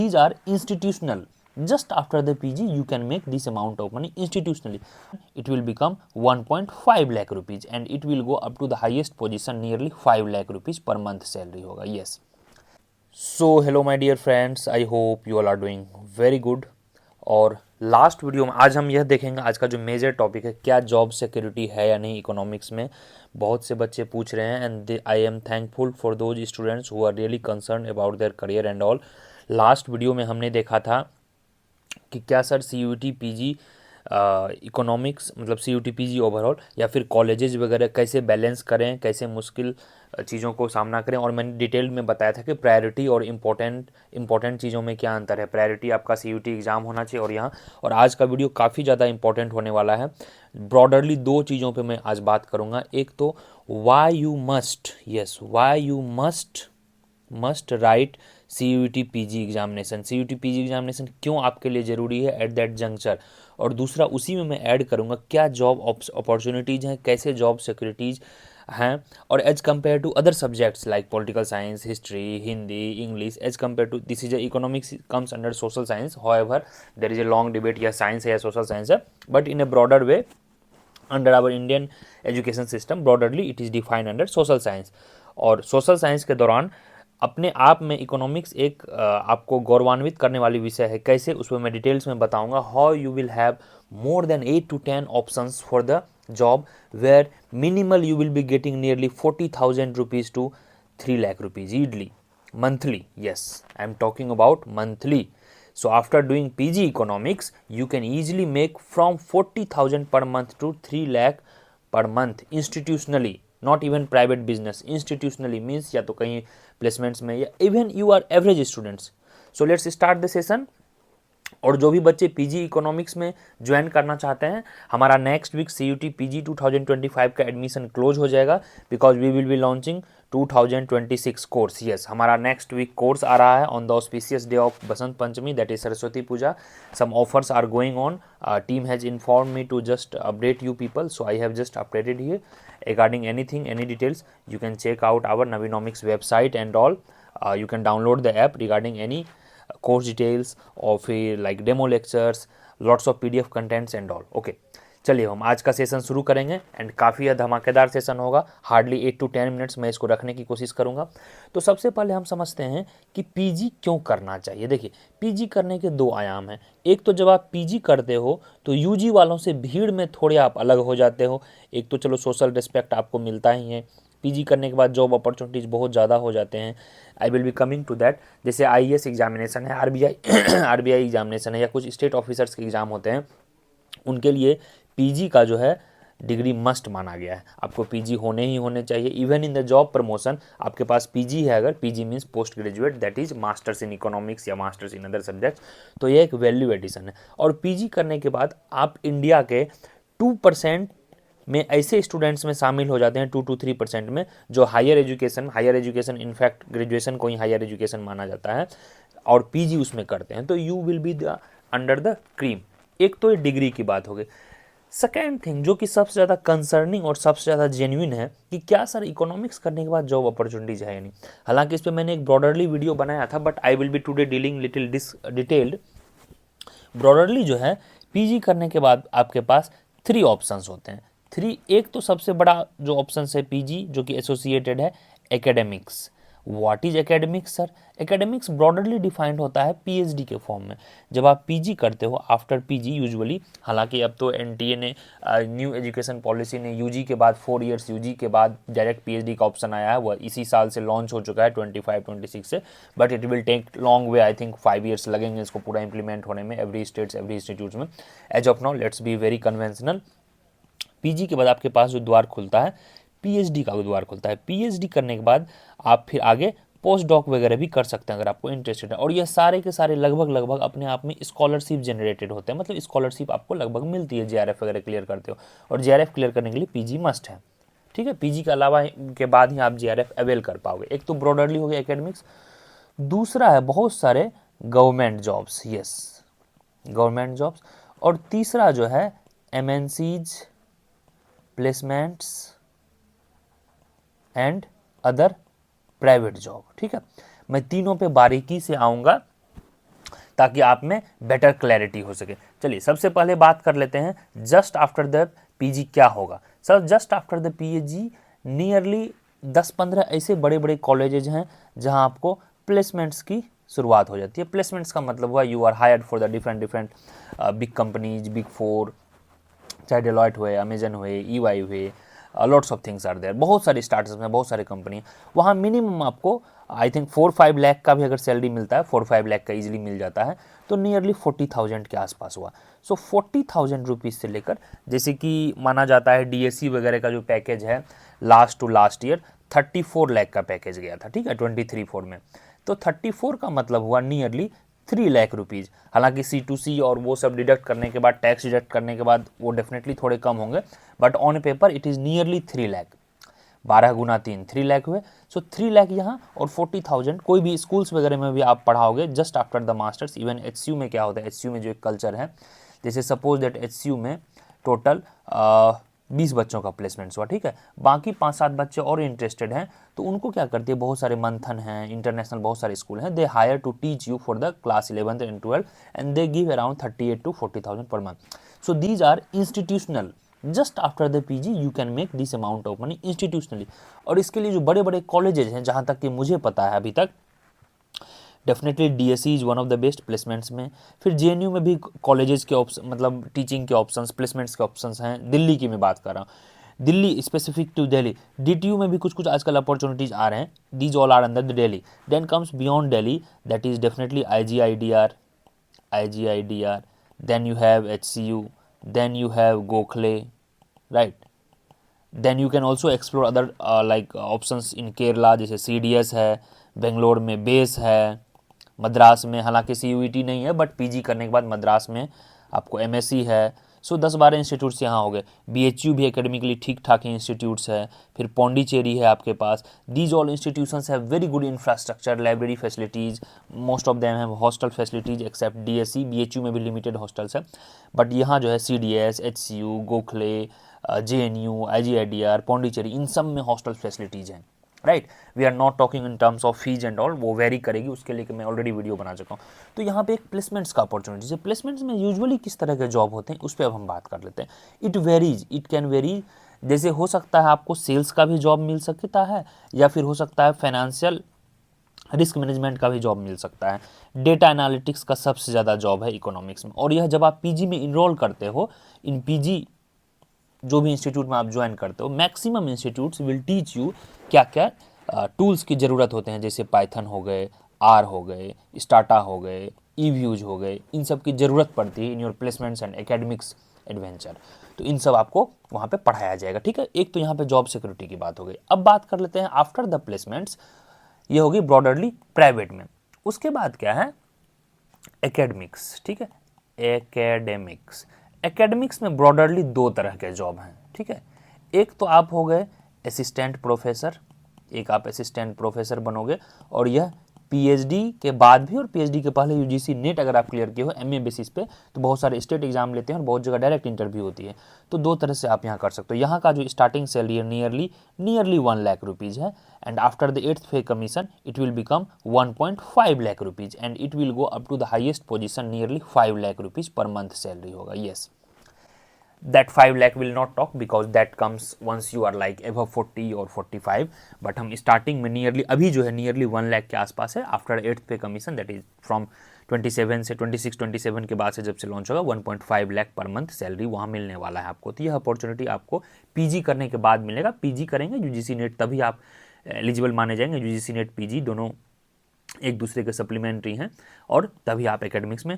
These are institutional. Just after the PG, you can make this amount of money institutionally. It will become 1.5 lakh rupees and it will go up to the highest position, nearly 5 lakh rupees per month salary होगा. Yes. So hello my dear friends, I hope you all are doing very good. और last video में आज हम यह देखेंगे, आज का जो मेजर टॉपिक है, क्या जॉब सिक्योरिटी है या नहीं इकोनॉमिक्स में. बहुत से बच्चे पूछ रहे हैं and I am thankful for those students who are really concern about their career and all. Last video में हमने देखा था कि क्या सर CUET PG इकोनॉमिक्स मतलब CUET PG ओवरऑल या फिर कॉलेजेस वगैरह कैसे बैलेंस करें, कैसे मुश्किल चीज़ों को सामना करें. और मैंने डिटेल में बताया था कि प्रायोरिटी और इम्पोर्टेंट चीज़ों में क्या अंतर है. प्रायोरिटी आपका CUET एग्ज़ाम होना चाहिए और यहाँ. और आज का वीडियो काफ़ी ज़्यादा इंपॉर्टेंट होने वाला है. ब्रॉडरली दो चीज़ों पे मैं आज बात करूँगा. एक तो why you must write CUET PG examination. CUET PG examination क्यों आपके लिए ज़रूरी है एट दैट जंक्चर. और दूसरा उसी में मैं ऐड करूँगा क्या जॉब अपॉर्चुनिटीज़ हैं, कैसे जॉब सिक्योरिटीज़ हैं. और as compared to other subjects like political science, history, Hindi, English, as compared to this is economics comes under social science. However there is a long debate या science है या social science है, but in a broader way under our Indian education system broadly it is defined under social science. और social science के दौरान अपने आप में इकोनॉमिक्स एक आपको गौरवान्वित करने वाली विषय है. कैसे, उसमें मैं डिटेल्स में बताऊंगा. How you will have more than 8 to 10 options for the job where minimal you will be getting nearly 40,000 rupees to 3 lakh rupees easily monthly. Yes, I am talking about monthly. So after doing PG economics, you can easily make from 40,000 per month to 3 lakh per month institutionally. Not even private business, institutionally means या तो कहीं placements में या even you are average students. So let's start the session. और जो भी बच्चे PG economics में ज्वाइन करना चाहते हैं, हमारा नेक्स्ट वीक CUET PG 2025 का एडमिशन क्लोज हो जाएगा because we will be launching 2026 course. Yes, हमारा नेक्स्ट वीक कोर्स आ रहा है on the auspicious day of Basant Panchami, that is Saraswati Puja. Some offers are going on. Team has inform me to just update you people, so I have just updated here. Regarding anything, any details, you can check out our Navinomics website and all. You can download the app regarding any course details or फिर like demo lectures, lots of PDF contents and all. Okay, चलिए हम आज का session शुरू करेंगे and काफ़ी धमाकेदार session होगा. हार्डली 8 to 10 मिनट्स मैं इसको रखने की कोशिश करूंगा. तो सबसे पहले हम समझते हैं कि PG क्यों करना चाहिए. देखिए, PG करने के दो आयाम हैं. एक तो जब आप PG करते हो तो UG वालों से भीड़ में थोड़े आप अलग हो जाते हो. एक तो चलो सोशल रिस्पेक्ट आपको मिलता ही है. PG करने के बाद जॉब अपॉर्चुनिटीज़ बहुत ज़्यादा हो जाते हैं. I will be coming to that. जैसे IAS एग्जामिनेशन है, RBI एग्जामिनेशन है या कुछ स्टेट ऑफिसर्स के एग्ज़ाम होते हैं, उनके लिए PG का जो है डिग्री मस्ट माना गया है. आपको PG होने ही होने चाहिए. Even in the job promotion आपके पास PG है, अगर PG means post graduate, that is masters in economics या मास्टर्स इन अदर सब्जेक्ट्स, तो ये एक वैल्यू एडिशन है. और PG करने के बाद आप इंडिया के 2% में ऐसे स्टूडेंट्स में शामिल हो जाते हैं, 2 to 3% में, जो हायर एजुकेशन इनफैक्ट ग्रेजुएशन को ही हायर एजुकेशन माना जाता है और PG उसमें करते हैं. तो you will be the under the cream. एक तो ये डिग्री की बात हो गई. सेकेंड थिंग जो कि सबसे ज़्यादा कंसर्निंग और सबसे ज़्यादा जेन्युइन है कि क्या सर इकोनॉमिक्स करने के बाद जॉब अपॉर्चुनिटीज़ है या नहीं. हालांकि इस पर मैंने एक ब्रॉडरली वीडियो बनाया था, but I will be today dealing little detailed. Broadly जो है PG करने के बाद आपके पास 3 ऑप्शंस होते हैं. 3. एक तो सबसे बड़ा जो ऑप्शन है PG जो कि एसोसिएटेड है academics. What is academics sir? Academics broadly defined होता है PhD के फॉर्म में. जब आप PG करते हो आफ्टर PG यूजुअली, हालांकि अब तो NTA ने न्यू एजुकेशन पॉलिसी ने UG के बाद 4 years UG के बाद डायरेक्ट PhD का ऑप्शन आया है. वह इसी साल से लॉन्च हो चुका है 25-26 से, but it will take long way. I think 5 years लगेंगे इसको पूरा इंप्लीमेंट होने में एवरी स्टेट्स एवरी इंस्टीट्यूट में. As of now let's be very conventional. PG के बाद आपके पास जो द्वार खुलता है PhD का द्वार खुलता है. PhD करने के बाद आप फिर आगे पोस्ट डॉक वगैरह भी कर सकते हैं अगर आपको इंटरेस्टेड है. और ये सारे के सारे लगभग अपने आप में स्कॉलरशिप जनरेटेड होते हैं, मतलब स्कॉलरशिप आपको लगभग मिलती है JRF वगैरह क्लियर करते हो. और JRF क्लियर करने के लिए PG मस्ट है. ठीक है, PG के अलावा के बाद ही आप JRF अवेल कर पाओगे. एक तो ब्रॉडरली हो गया एकेडमिक्स. दूसरा है बहुत सारे government jobs. Yes, government jobs. और तीसरा जो है MNCs, placements and other private job. ठीक है, मैं तीनों पे बारीकी से आऊँगा ताकि आप में बेटर क्लैरिटी हो सके। चलिए सबसे पहले बात कर लेते हैं जस्ट आफ्टर द पीजी क्या होगा। Sir just after the PG nearly 10-15 ऐसे बड़े बड़े कॉलेजेज हैं जहां आपको प्लेसमेंट्स की शुरुआत हो जाती है। प्लेसमेंट्स का मतलब हुआ you are hired for the different big companies, big four, चाहे डेलॉयट हुए, अमेजन हुए, ईवाई हुए, lots of things are there. बहुत सारी स्टार्टअप्स में बहुत सारी कंपनी, वहाँ मिनिमम आपको आई थिंक 4-5 लाख का भी अगर सैलरी मिलता है, 4-5 लाख का इजीली मिल जाता है, तो नियरली 40,000 के आसपास हुआ। सो 40,000 रुपीज़ से लेकर, जैसे कि माना जाता है डीएससी वगैरह का जो पैकेज है last to last year 34 lakh का पैकेज गया था, ठीक है, 23-24 में। तो 34 का मतलब हुआ नियरली 3 लाख रुपीज़। हालांकि C2C और वो सब डिडक्ट करने के बाद, टैक्स डिडक्ट करने के बाद वो डेफिनेटली थोड़े कम होंगे, but on paper it is nearly 3 lakh. 12 गुना 3 3 लाख हुए। सो 3 लाख यहाँ और 40,000 कोई भी स्कूल्स वगैरह में भी आप पढ़ाओगे just after the masters. Even HCU में क्या होता है, HCU में जो एक कल्चर है, जैसे सपोज दैट HCU में टोटल 20 बच्चों का प्लेसमेंट्स हुआ, ठीक है, बाकी 5-7 बच्चे और इंटरेस्टेड हैं, तो उनको क्या करती है, बहुत सारे मंथन हैं, इंटरनेशनल बहुत सारे स्कूल हैं, they hire to teach you for the class 11th and 12 and they give around 38 to 40,000 पर month. So these are institutional. Just after the PG you can make this amount of money institutionally. और इसके लिए जो बड़े बड़े colleges हैं, जहाँ तक कि मुझे पता है अभी तक, definitely DSC is one of the best placements में। फिर जेएनयू में भी कॉलेजेस के ऑप्शन, मतलब टीचिंग के ऑप्शंस, प्लेसमेंट्स के ऑप्शंस हैं। दिल्ली की मैं बात कर रहा हूँ, Delhi specific to Delhi. DTU में भी कुछ कुछ आजकल अपॉर्चुनिटीज़ आ रहे हैं, these all are under the Delhi. Then comes beyond Delhi, that is definitely IGIDR, then you have HCU, then you have Gokhale, right? Then you can also explore other like options in Kerala, जैसे CDS है, बेंगलोर में base है, मद्रास में हालांकि CUET नहीं है, but PG करने के बाद मद्रास में आपको MSc है। सो 10-12 इंस्टीट्यूट्स यहाँ हो गए। BHU भी एकेडमिकली ठीक ठाक ही इंस्टीट्यूट्स है। फिर पौंडीचेरी है आपके पास। These all institutions have very good infrastructure, library facilities, most of them have hostel facilities except DSC। BHU में भी लिमिटेड हॉस्टल्स है, बट यहाँ जो है CDS, HCU, Gokhale, JNU, IGIDR, Pondicherry, इन सब में हॉस्टल फैसिलिटीज़ हैं, right. We are not talking in terms of fees and all, वो वेरी करेगी, उसके लिए मैं ऑलरेडी वीडियो बना चुका हूँ। तो यहाँ पे एक प्लेसमेंट्स का अपॉर्चुनिटी, जैसे प्लेसमेंट्स में यूजुअली किस तरह के जॉब होते हैं उस पर अब हम बात कर लेते हैं। It varies, it can very, जैसे हो सकता है आपको सेल्स का भी जॉब मिल सकता है, या फिर हो सकता है फाइनेंशियल रिस्क मैनेजमेंट का भी जॉब मिल सकता है। डेटा एनालिटिक्स का सबसे ज़्यादा जॉब है इकोनॉमिक्स में। और यह जब आप पीजी में इनरोल करते हो, इन पीजी जो भी इंस्टीट्यूट में आप ज्वाइन करते हो, maximum institutes will teach you क्या क्या टूल्स की ज़रूरत होते हैं, जैसे पाइथन हो गए, आर हो गए, स्टाटा हो गए, ईव्यूज हो गए, इन सब की ज़रूरत पड़ती है in your placements and academics adventure. तो इन सब आपको वहाँ पे पढ़ाया जाएगा, ठीक है। एक तो यहाँ पे जॉब सिक्योरिटी की बात हो गई। अब बात कर लेते हैं आफ्टर द प्लेसमेंट्स, ये होगी ब्रॉडरली प्राइवेट में। उसके बाद क्या है, एकेडमिक्स, ठीक है, एकेडमिक्स। एकेडमिक्स में ब्रॉडरली 2 तरह के जॉब हैं, ठीक है। एक तो आप हो गए असिस्टेंट प्रोफेसर, एक आप असिस्टेंट प्रोफेसर बनोगे, और यह पीएचडी के बाद भी और पीएचडी के पहले यूजीसी नेट अगर आप क्लियर किए हो एमए बेसिस पे, तो बहुत सारे स्टेट एग्जाम लेते हैं और बहुत जगह डायरेक्ट इंटरव्यू होती है। तो 2 तरह से आप यहाँ कर सकते हो। यहाँ का जो स्टार्टिंग सैलरी है नियरली 1 लाख रुपीज़ है, and after the 8th pay commission it will become 1.5 lakh rupees, and it will go up to the highest position nearly 5 lakh rupees per month salary होगा। Yes, that 5 lakh will not talk because that comes once you are like above 40 or 45, but हम starting में nearly अभी जो है nearly 1 lakh के आसपास है। After 8th pay commission, that is from 27 से 26-27 के बाद से जब से लॉन्च होगा 1.5 लाख पर मंथ सैलरी वहाँ मिलने वाला है आपको। तो यह अपॉर्चुनिटी आपको पीजी करने के बाद मिलेगा। पीजी करेंगे यूजीसी नेट, तभी आप एलिजिबल माने जाएंगे। यूजीसी नेट पीजी दोनों एक दूसरे के सप्लीमेंट्री हैं, और तभी आप एकेडमिक्स में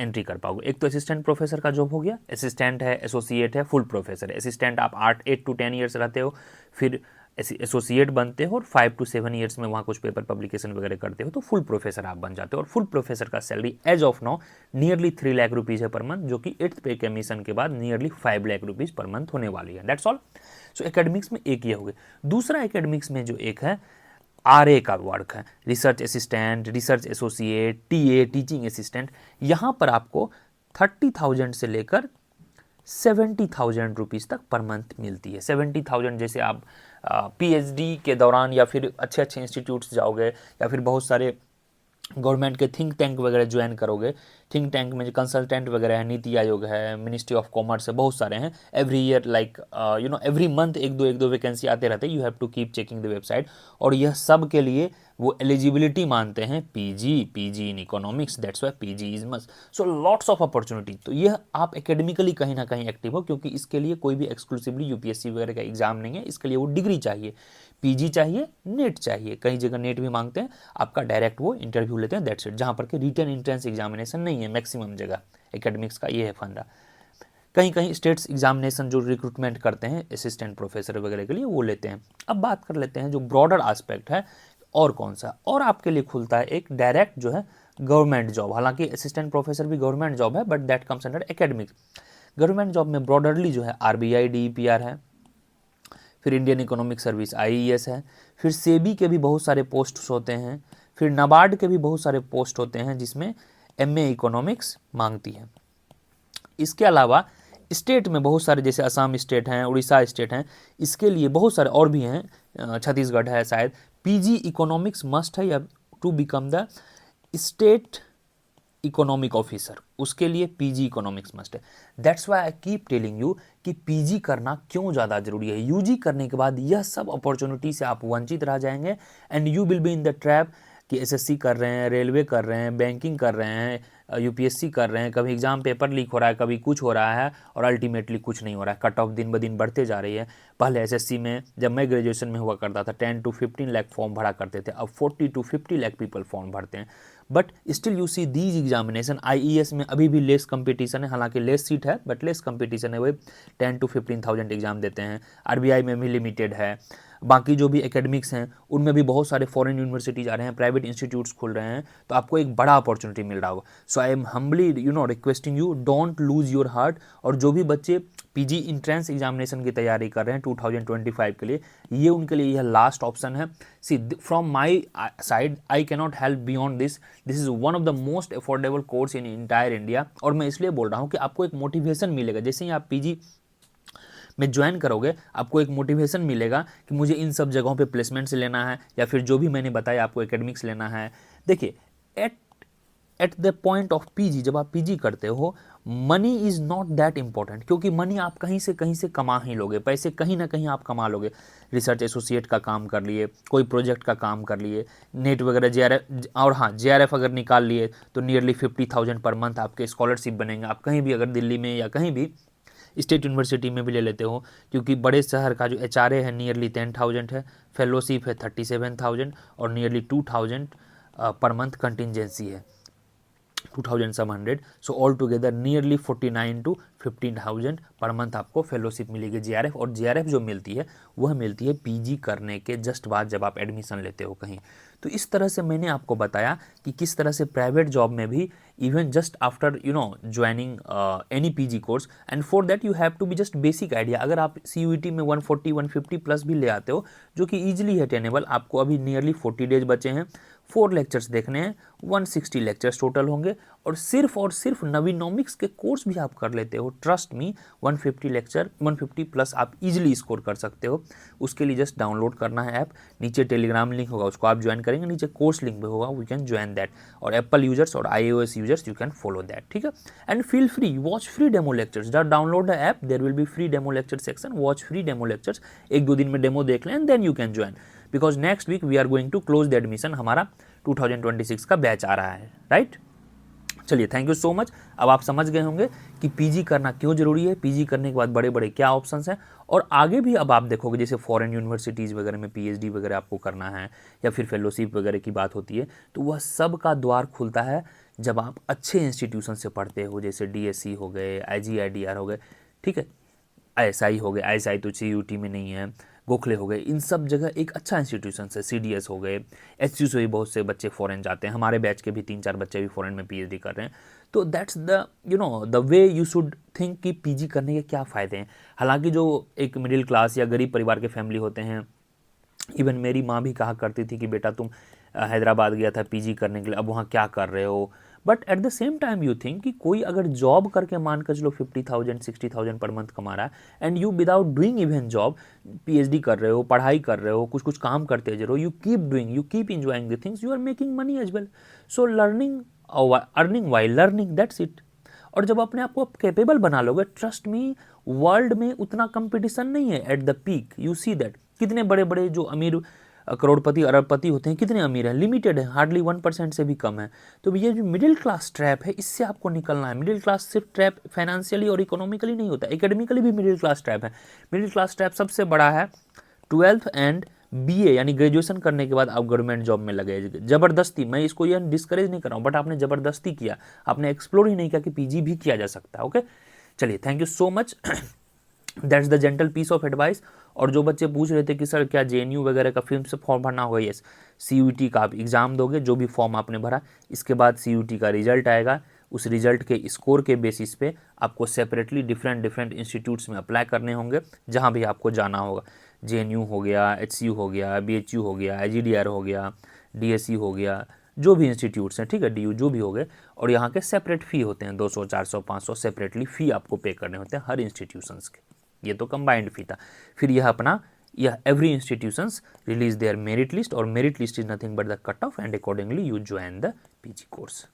एंट्री कर पाओगे। एक तो असिस्टेंट प्रोफेसर का जॉब हो गया, असिस्टेंट है, एसोसिएट है, फुल प्रोफेसर है। असिस्टेंट आप 8 to 10 ईयर्स रहते हो, फिर एसोसिएट बनते हो और 5 to 7 ईयर्स में वहाँ कुछ पेपर पब्लिकेशन वगैरह करते हो, तो फुल प्रोफेसर आप बन जाते हो। और फुल प्रोफेसर का salary as of now nearly 3 lakh rupees है पर मंथ, जो कि 8th पे कमीशन के बाद nearly 5 lakh rupees per month होने वाली है। That's all. सो एकेडमिक्स में एक ये हो गया। दूसरा एकेडमिक्स में जो एक है RA का वर्क है, research assistant, research associate, TA, teaching assistant. यहाँ पर आपको 30,000 से लेकर 70,000 रुपीज़ तक पर मंथ मिलती है। 70,000 जैसे आप PhD के दौरान या फिर अच्छे इंस्टीट्यूट्स जाओगे, या फिर बहुत सारे गवर्नमेंट के थिंक टैंक वगैरह ज्वाइन करोगे, थिंक टैंक में जो कंसल्टेंट वगैरह है, नीति आयोग है, मिनिस्ट्री ऑफ कॉमर्स है, बहुत सारे हैं। Every year like every month एक दो वैकेंसी आते रहते हैं। You have to keep checking the website. और यह सब के लिए वो एलिजिबिलिटी मानते हैं PG in economics, that's why PG is must. So lots of opportunity. तो यह आप एकेडमिकली कहीं ना कहीं एक्टिव हो, क्योंकि इसके लिए कोई भी एक्सक्लूसिवली यूपीएससी वगैरह का एग्जाम नहीं है। इसके लिए वो डिग्री चाहिए, पीजी चाहिए, नेट चाहिए। कई जगह नेट भी मांगते हैं, आपका डायरेक्ट वो इंटरव्यू लेते हैं, दैट्स इट। जहाँ पर कि रिटन एंट्रेंस एग्जामिनेशन नहीं है मैक्सिमम जगह। एकेडमिक्स का ये है फंडा। कहीं कहीं स्टेट्स एग्जामिनेशन जो रिक्रूटमेंट करते हैं असिस्टेंट प्रोफेसर वगैरह के लिए, वो लेते हैं। अब बात कर लेते हैं जो ब्रॉडर आस्पेक्ट है और कौन सा और आपके लिए खुलता है एक डायरेक्ट जो है गवर्नमेंट जॉब। हालांकि असिस्टेंट प्रोफेसर भी गवर्नमेंट जॉब है, but that comes under academics. Government job में ब्रॉडरली जो है आरबीआई डीईपीआर है, फिर इंडियन इकोनॉमिक सर्विस आईईएस है, फिर सेबी के भी बहुत सारे पोस्ट्स होते हैं, फिर नाबार्ड के भी बहुत सारे पोस्ट होते हैं जिसमें एमए इकोनॉमिक्स मांगती है। इसके अलावा स्टेट में बहुत सारे, जैसे असम स्टेट हैं, उड़ीसा स्टेट हैं, इसके लिए बहुत सारे और भी हैं, छत्तीसगढ़ है शायद। पीजी इकोनॉमिक्स मस्ट है या to become the state economic officer, उसके लिए पीजी इकोनॉमिक्स मस्ट है। That's why I keep telling you कि पीजी करना क्यों ज़्यादा जरूरी है। यूजी करने के बाद यह सब अपॉर्चुनिटी से आप वंचित रह जाएंगे and you will be in the trap कि एसएससी कर रहे हैं, रेलवे कर रहे हैं, बैंकिंग कर रहे हैं, यूपीएससी कर रहे हैं, कभी एग्जाम पेपर लीक हो रहा है, कभी कुछ हो रहा है और अल्टीमेटली कुछ नहीं हो रहा है। कट ऑफ दिन ब दिन बढ़ते जा रही है। पहले एसएससी में जब मैं ग्रेजुएशन में हुआ करता था 10 to 15 लाख फॉर्म भरा करते थे, अब 40 to 50 लाख पीपल फॉर्म भरते हैं। But still you see these examination. IES में अभी भी लेस कंपटीशन है, हालांकि लेस सीट है बट लेस कंपटीशन है, वही 10 to 15,000 एग्जाम देते हैं। आरबीआई में भी लिमिटेड है। बाकी जो भी एकेडमिक्स हैं उनमें भी बहुत सारे फॉरेन यूनिवर्सिटीज आ रहे हैं, प्राइवेट इंस्टीट्यूट्स खुल रहे हैं, तो आपको एक बड़ा अपॉर्चुनिटी मिल रहा होगा। So I am humbly requesting you, don't lose your heart. और जो भी बच्चे पीजी इंट्रेंस एग्जामिनेशन की तैयारी कर रहे हैं 2025 के लिए, ये उनके लिए यह लास्ट ऑप्शन है। सी from my side I cannot help beyond this. This is one of the most affordable course in entire India. और मैं इसलिए बोल रहा हूँ कि आपको एक मोटिवेशन मिलेगा। जैसे ही आप पीजी में ज्वाइन करोगे, आपको एक मोटिवेशन मिलेगा कि मुझे इन सब जगहों पे प्लेसमेंट से लेना है, या फिर जो भी मैंने बताया आपको एकेडमिक्स लेना है। देखिए at the point of PG, जब आप पीजी करते हो, money is not that important, क्योंकि मनी आप कहीं से कमा ही लोगे, पैसे कहीं ना कहीं आप कमा लोगे। रिसर्च एसोसिएट का काम कर लिए, कोई प्रोजेक्ट का काम कर लिए, नेट वगैरह जेआरएफ, और हाँ जेआरएफ अगर निकाल लिए तो नियरली 50,000 पर मंथ आपके स्कॉलरशिप बनेंगे। आप कहीं भी अगर दिल्ली में या कहीं भी स्टेट यूनिवर्सिटी में भी ले लेते हो, क्योंकि बड़े शहर का जो एचआरए है नियरली 10,000 है, फेलोशिप है 37,000 और नियरली 2,000 पर मंथ कंटिजेंसी है 2,700। So all together nearly 49 to 15,000 per month आपको फेलोशिप मिलेगी जेआरएफ। और जेआरएफ जो मिलती है वह मिलती है पीजी करने के जस्ट बाद, जब आप एडमिशन लेते हो कहीं। तो इस तरह से मैंने आपको बताया कि किस तरह से प्राइवेट जॉब में भी even just after joining any PG course, and for that you have to be just basic idea. अगर आप सीयूईटी में 140-150 प्लस भी ले आते हो, जो कि ईजिली है टेनेबल, आपको अभी नियरली 40 डेज बचे हैं, 4 लेक्चर्स देखने हैं, 160 लेक्चर्स टोटल होंगे, और सिर्फ नवीनोमिक्स के कोर्स भी आप कर लेते हो, ट्रस्ट मी 150 लेक्चर 150 प्लस आप इजीली स्कोर कर सकते हो। उसके लिए जस्ट डाउनलोड करना है ऐप, नीचे टेलीग्राम लिंक होगा उसको आप ज्वाइन करेंगे, नीचे कोर्स लिंक भी होगा, वी कैन ज्वाइन दैट। और एप्पल यूजर्स और iOS users you can follow that, ठीक है। And feel free, watch free demo lectures, just download the app, there will be free demo lecture section, watch free demo lectures, 1-2 दिन में demo देख लें and then you can join, because next week we are going to close the admission. हमारा 2026 का batch आ रहा है, right. चलिए, thank you so much. अब आप समझ गए होंगे कि पीजी करना क्यों जरूरी है, पीजी करने के बाद बड़े बड़े क्या ऑप्शंस हैं, और आगे भी अब आप देखोगे जैसे फॉरेन यूनिवर्सिटीज़ वगैरह में पीएचडी वगैरह आपको करना है, या फिर फेलोशिप वगैरह की बात होती है, तो वह सब का द्वार खुलता है जब आप अच्छे इंस्टीट्यूशन से पढ़ते हो, जैसे डीएससी हो गए, आईजीआईडीआर हो गए, ठीक है, आईएसआई हो गए, आईएसआई तो सीयूटी में नहीं है, गोखले हो गए, इन सब जगह एक अच्छा इंस्टीट्यूशन है, सीडीएस हो गए, एचयू से भी बहुत से बच्चे फॉरेन जाते हैं, हमारे बैच के भी 3-4 बच्चे भी फॉरेन में पीएचडी कर रहे हैं। तो that's the the way you should think कि पीजी करने के क्या फ़ायदे हैं। हालांकि जो एक मिडिल क्लास या गरीब परिवार के फैमिली होते हैं, इवन मेरी माँ भी कहा करती थी कि बेटा तुम हैदराबाद गया था पीजी करने के लिए, अब वहाँ क्या कर रहे हो, but at the same time you think कि कोई अगर जॉब करके मान कर चलो 50,000 60,000 पर मंथ कमा रहा है and you without doing even job, PhD कर रहे हो, पढ़ाई कर रहे हो, कुछ कुछ काम करते जा रहे हो, you keep doing, you keep enjoying the things, you are making money as well. So learning, earning while learning, that's it. और जब अपने आप को कैपेबल बना लोगे, ट्रस्ट मी, वर्ल्ड में उतना कंपटीशन नहीं है at the peak. You see that कितने बड़े बड़े जो अमीर करोड़पति अरबपति होते हैं कितने अमीर हैं, लिमिटेड है, हार्डली 1% से भी कम है. तो ये जो मिडिल क्लास ट्रैप है इससे आपको निकलना है. मिडिल क्लास सिर्फ ट्रैप फाइनेंशियली और इकोनॉमिकली नहीं होता, एकेडमिकली भी मिडिल क्लास ट्रैप है. मिडिल क्लास ट्रैप सबसे बड़ा है 12th एंड बीए यानी ग्रेजुएशन करने के बाद आप गवर्नमेंट जॉब में लगे जबरदस्ती. मैं इसको ये डिस्करेज नहीं कर रहा हूँ, बट आपने जबरदस्ती किया, आपने एक्सप्लोर ही नहीं किया कि पीजी भी किया जा सकता है. ओके, चलिए, thank you so much. That's the gentle piece of advice. और जो बच्चे पूछ रहे थे कि सर क्या जेएनयू वगैरह का फिल्म से फॉर्म भरना होगा, यस, सीयूईटी का आप एग्ज़ाम दोगे, जो भी फॉर्म आपने भरा, इसके बाद सीयूईटी का रिजल्ट आएगा. उस रिजल्ट के स्कोर के बेसिस पे आपको सेपरेटली डिफरेंट इंस्टीट्यूट्स में अप्लाई करने होंगे जहाँ भी आपको जाना होगा. जेएनयू हो गया, एचसीयू हो गया, बीएचयू हो गया, आईजीडीआर हो गया, डीएसयू हो गया, जो भी इंस्टीट्यूट्स हैं, ठीक है, डीयू जो भी हो गए. और यहाँ के सेपरेट फ़ी होते हैं 200 400 500 सेपरेटली फ़ी आपको पे करने होते हैं हर इंस्टीट्यूशंस के. ये तो कंबाइंड फी था. फिर यह अपना यह every institutions release their merit list, और merit list is nothing but the cut off, and accordingly you join the PG course.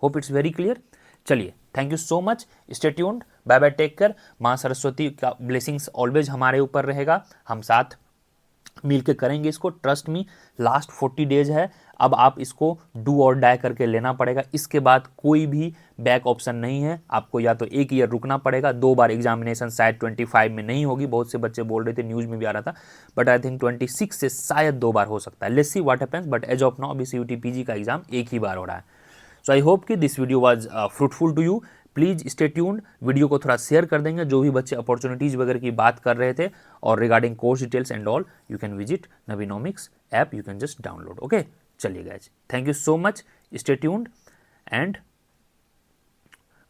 Hope it's very clear. चलिए, thank you so much, stay tuned, bye bye, take care. माँ सरस्वती का blessings always हमारे ऊपर रहेगा, हम साथ मिल के करेंगे इसको. ट्रस्ट मी, लास्ट 40 डेज है, अब आप इसको डू और डाई करके लेना पड़ेगा. इसके बाद कोई भी बैक ऑप्शन नहीं है. आपको या तो 1 ईयर रुकना पड़ेगा, 2 बार एग्जामिनेशन शायद 25 में नहीं होगी, बहुत से बच्चे बोल रहे थे, न्यूज़ में भी आ रहा था, बट आई थिंक 26 से शायद 2 बार हो सकता है. Let's see what happens, but as of now अभी सीयूटी पीजी का एग्जाम 1 ही बार हो रहा है. सो आई होप कि this video was fruitful to you. Please stay tuned, video को थोड़ा शेयर कर देंगे. जो भी बच्चे अपॉर्चुनिटीज़ वगैरह की बात कर रहे थे और regarding course details and all, you can visit Navinomics app, you can just download. Okay, चलिए guys, thank you so much, stay tuned. And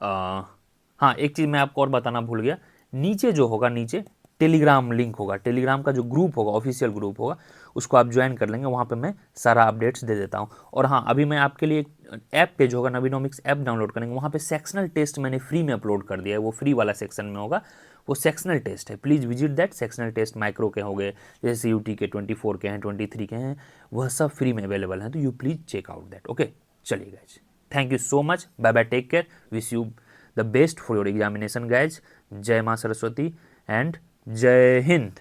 हाँ, एक चीज़ मैं आपको और बताना भूल गया, नीचे जो होगा, नीचे टेलीग्राम लिंक होगा, टेलीग्राम का जो ग्रुप होगा, ऑफिशियल ग्रुप होगा, उसको आप ज्वाइन कर लेंगे. वहाँ पे मैं सारा अपडेट्स दे देता हूँ. और हाँ, अभी मैं आपके लिए एक ऐप पेज होगा, नवीनोमिक्स ऐप डाउनलोड करेंगे, वहाँ पे सेक्शनल टेस्ट मैंने फ्री में अपलोड कर दिया है. वो फ्री वाला सेक्शन में होगा, वो सेक्शनल टेस्ट है. Please visit that. Sectional test micro के हो गए, जैसे सीयूटी के 24 के हैं, 23 के हैं, वह सब फ्री में अवेलेबल हैं. तो you please check out that. Okay, चलिए guys, thank you so much, bye bye, take care, wish you the best for your examination guys. जय माँ सरस्वती एंड जय हिंद.